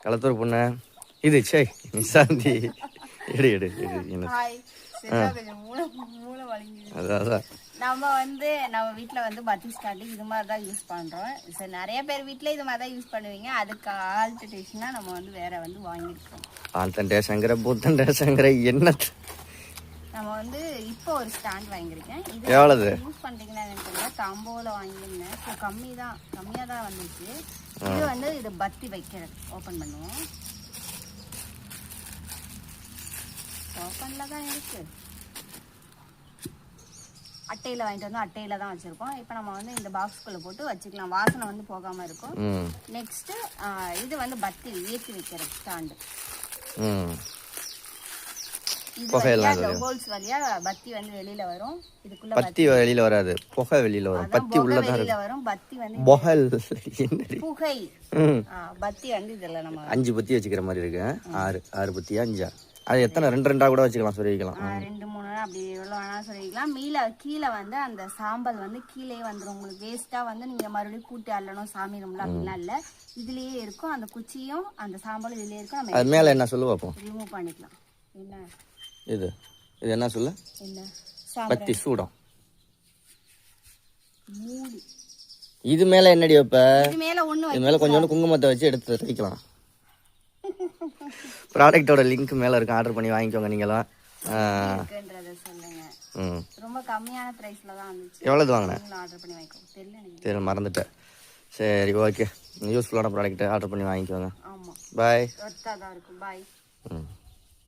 களத்தூர் பொண்ணு இது சே நிசாந்தி எடு எடு எடு அதான் நம்ம வீட்ல பத்தி ஸ்டாண்டு இது மாதிரி தான் யூஸ் பண்றோம். சரி, நிறைய பேர் வீட்ல இது மாதிரி தான் யூஸ் பண்ணுவீங்க. அதுக்கு ஆல்டர்னேஷனா நம்ம வேற வாங்கிருக்கோம். ஆல்டர்னேஷன்ங்கற பூத்தண்டேஷன்ங்கற என்ன நம்ம இப்போ ஒரு ஸ்டாண்ட் வாங்கியிருக்கேன். இது எவ்வளவு யூஸ் பண்றீங்களா எனக்கு தெரியல. காம்போல வாங்கியிருந்தேன். ஸோ கம்மியா தான் வந்துச்சு. இது இது பத்தி வைக்கிறது. ஓப்பன் பண்ணுவோம். ஓப்பன்ல தான் இருக்கு. அட்டையில வாங்கிட்டு அட்டையில தான் வச்சிருக்கோம். இப்போ நம்ம இந்த பாக்ஸ்குள்ள போட்டு வச்சுக்கலாம். வாசனை போகாம இருக்கும். நெக்ஸ்ட் இது பத்தி ஏற்றி வைக்கிறது ஸ்டாண்டு. ஹோல்ஸ் வழியா பத்தி வெளியில வரும். இதுக்குள்ள பத்தி வெளியில வராது, புகை வெளியில வரும். பத்தி உள்ள தான் வரும். பத்தி புகல் புகை. பத்தி இதுல நம்ம 5 பத்தி வச்சுக்கிற மாதிரி இருக்கு. 6 பத்தியா 5? அது எத்தனை 2 கூட வச்சுக்கலாம், சொல்லிக்கலாம். 2 3 அப்படி எவ்வளவு வேணா சொல்லிக்கலாம். கீழே அந்த சாம்பல் கீழே வந்துடும். உங்களுக்கு வேஸ்டா நீங்க மறுபடியும் கூட்டி அள்ளணும் சாமி ரூம்ல அப்படின்னா இல்ல, இதுலயே இருக்கும். அந்த குச்சியும் அந்த சாம்பலும் இதுலயே இருக்கும். நம்ம அது மேல என்ன சொல்லுவோம், அப்போ ரிமூவ் பண்ணிக்கலாம். என்ன இது என்ன சொல்ல? என்ன பத்தி சூடம் மூடி. இது மேல என்னடி வைப்ப? இது மேல கொஞ்சோண்டு குங்குமத்தை வச்சு எடுத்து வைக்கலாம். ப்ராடக்ட்டோட லிங்க் மேல இருக்கு, ஆர்டர் பண்ணி வாங்கிக்கோங்க நீங்களாம். ரொம்ப கம்மியான பிரைஸ்ல தான் வந்துச்சு. எவ்வளவு வாங்குனேன்? ஆர்டர் பண்ணி வாங்கிக்கோங்க. தெரியல, மறந்துட்டேன். சரி, ஓகே. யூஸ்ஃபுல்லான ப்ராடக்ட் ஆர்டர் பண்ணி வாங்கிக்கோங்க. ஆமா, பாய். ஒர்த்தா தான் இருக்கும். பாய்.